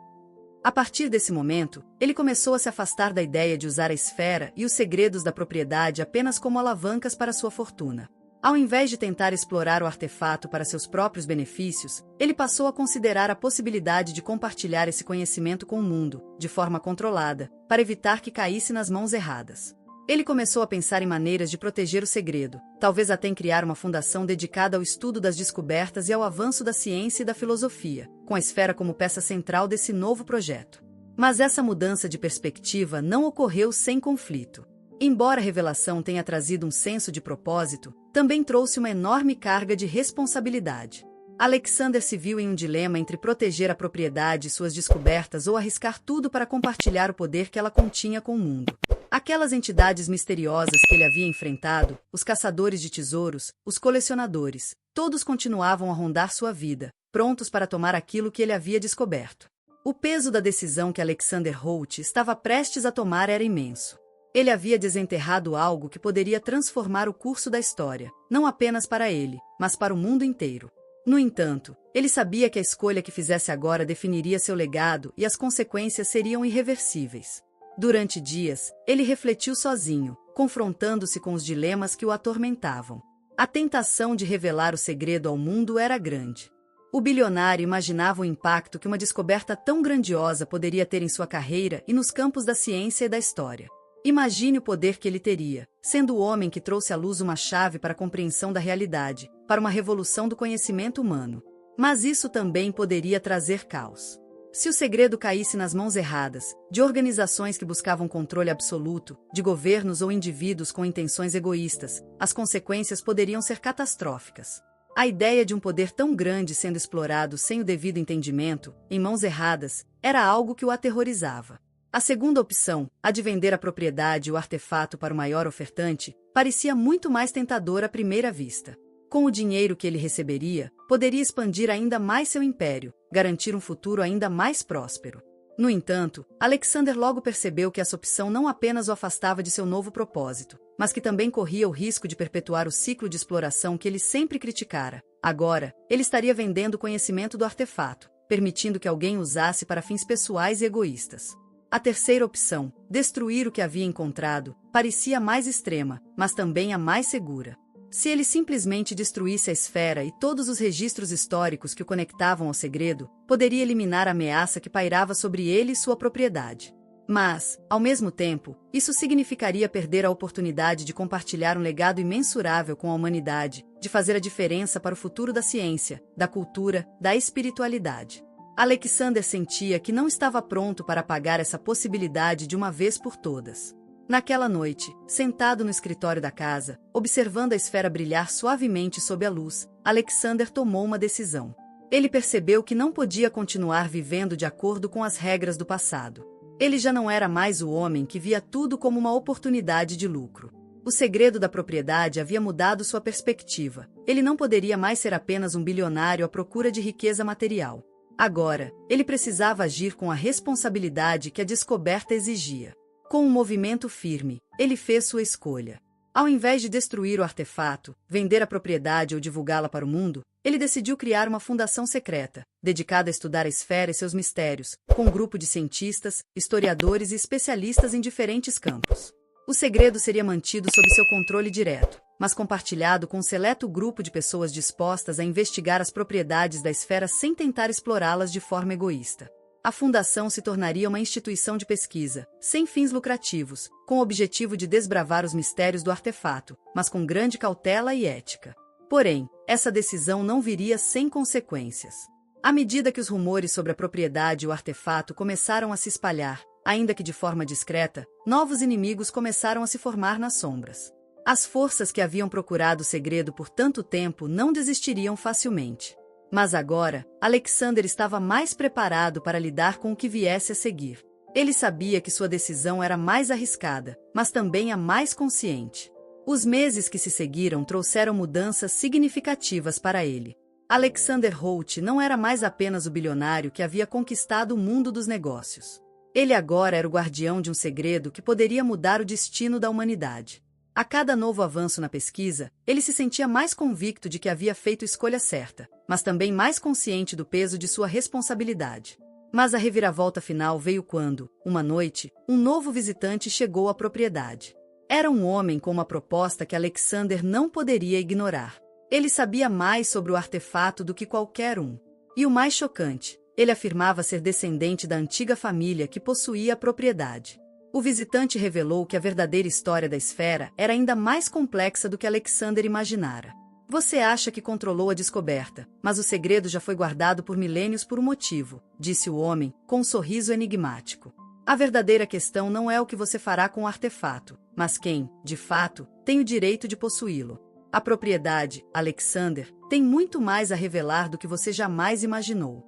A partir desse momento, ele começou a se afastar da ideia de usar a esfera e os segredos da propriedade apenas como alavancas para sua fortuna. Ao invés de tentar explorar o artefato para seus próprios benefícios, ele passou a considerar a possibilidade de compartilhar esse conhecimento com o mundo, de forma controlada, para evitar que caísse nas mãos erradas. Ele começou a pensar em maneiras de proteger o segredo, talvez até em criar uma fundação dedicada ao estudo das descobertas e ao avanço da ciência e da filosofia, com a esfera como peça central desse novo projeto. Mas essa mudança de perspectiva não ocorreu sem conflito. Embora a revelação tenha trazido um senso de propósito, também trouxe uma enorme carga de responsabilidade. Alexander se viu em um dilema entre proteger a propriedade e suas descobertas ou arriscar tudo para compartilhar o poder que ela continha com o mundo. Aquelas entidades misteriosas que ele havia enfrentado, os caçadores de tesouros, os colecionadores, todos continuavam a rondar sua vida, prontos para tomar aquilo que ele havia descoberto. O peso da decisão que Alexander Holt estava prestes a tomar era imenso. Ele havia desenterrado algo que poderia transformar o curso da história, não apenas para ele, mas para o mundo inteiro. No entanto, ele sabia que a escolha que fizesse agora definiria seu legado e as consequências seriam irreversíveis. Durante dias, ele refletiu sozinho, confrontando-se com os dilemas que o atormentavam. A tentação de revelar o segredo ao mundo era grande. O bilionário imaginava o impacto que uma descoberta tão grandiosa poderia ter em sua carreira e nos campos da ciência e da história. Imagine o poder que ele teria, sendo o homem que trouxe à luz uma chave para a compreensão da realidade, para uma revolução do conhecimento humano. Mas isso também poderia trazer caos. Se o segredo caísse nas mãos erradas, de organizações que buscavam controle absoluto, de governos ou indivíduos com intenções egoístas, as consequências poderiam ser catastróficas. A ideia de um poder tão grande sendo explorado sem o devido entendimento, em mãos erradas, era algo que o aterrorizava. A segunda opção, a de vender a propriedade e o artefato para o maior ofertante, parecia muito mais tentadora à primeira vista. Com o dinheiro que ele receberia, poderia expandir ainda mais seu império, garantir um futuro ainda mais próspero. No entanto, Alexander logo percebeu que essa opção não apenas o afastava de seu novo propósito, mas que também corria o risco de perpetuar o ciclo de exploração que ele sempre criticara. Agora, ele estaria vendendo o conhecimento do artefato, permitindo que alguém o usasse para fins pessoais e egoístas. A terceira opção, destruir o que havia encontrado, parecia a mais extrema, mas também a mais segura. Se ele simplesmente destruísse a esfera e todos os registros históricos que o conectavam ao segredo, poderia eliminar a ameaça que pairava sobre ele e sua propriedade. Mas, ao mesmo tempo, isso significaria perder a oportunidade de compartilhar um legado imensurável com a humanidade, de fazer a diferença para o futuro da ciência, da cultura, da espiritualidade. Alexander sentia que não estava pronto para apagar essa possibilidade de uma vez por todas. Naquela noite, sentado no escritório da casa, observando a esfera brilhar suavemente sob a luz, Alexander tomou uma decisão. Ele percebeu que não podia continuar vivendo de acordo com as regras do passado. Ele já não era mais o homem que via tudo como uma oportunidade de lucro. O segredo da propriedade havia mudado sua perspectiva. Ele não poderia mais ser apenas um bilionário à procura de riqueza material. Agora, ele precisava agir com a responsabilidade que a descoberta exigia. Com um movimento firme, ele fez sua escolha. Ao invés de destruir o artefato, vender a propriedade ou divulgá-la para o mundo, ele decidiu criar uma fundação secreta, dedicada a estudar a esfera e seus mistérios, com um grupo de cientistas, historiadores e especialistas em diferentes campos. O segredo seria mantido sob seu controle direto, mas compartilhado com um seleto grupo de pessoas dispostas a investigar as propriedades da esfera sem tentar explorá-las de forma egoísta. A fundação se tornaria uma instituição de pesquisa, sem fins lucrativos, com o objetivo de desbravar os mistérios do artefato, mas com grande cautela e ética. Porém, essa decisão não viria sem consequências. À medida que os rumores sobre a propriedade e o artefato começaram a se espalhar, ainda que de forma discreta, novos inimigos começaram a se formar nas sombras. As forças que haviam procurado o segredo por tanto tempo não desistiriam facilmente. Mas agora, Alexander estava mais preparado para lidar com o que viesse a seguir. Ele sabia que sua decisão era mais arriscada, mas também a mais consciente. Os meses que se seguiram trouxeram mudanças significativas para ele. Alexander Holt não era mais apenas o bilionário que havia conquistado o mundo dos negócios. Ele agora era o guardião de um segredo que poderia mudar o destino da humanidade. A cada novo avanço na pesquisa, ele se sentia mais convicto de que havia feito a escolha certa, mas também mais consciente do peso de sua responsabilidade. Mas a reviravolta final veio quando, uma noite, um novo visitante chegou à propriedade. Era um homem com uma proposta que Alexander não poderia ignorar. Ele sabia mais sobre o artefato do que qualquer um. E o mais chocante, ele afirmava ser descendente da antiga família que possuía a propriedade. O visitante revelou que a verdadeira história da esfera era ainda mais complexa do que Alexander imaginara. Você acha que controlou a descoberta, mas o segredo já foi guardado por milênios por um motivo, disse o homem, com um sorriso enigmático. A verdadeira questão não é o que você fará com o artefato, mas quem, de fato, tem o direito de possuí-lo. A propriedade, Alexander, tem muito mais a revelar do que você jamais imaginou.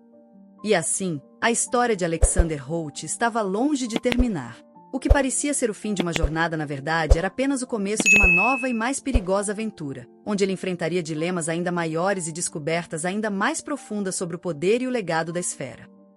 E assim, a história de Alexander Holt estava longe de terminar. O que parecia ser o fim de uma jornada, na verdade, era apenas o começo de uma nova e mais perigosa aventura, onde ele enfrentaria dilemas ainda maiores e descobertas ainda mais profundas sobre o poder e o legado da esfera.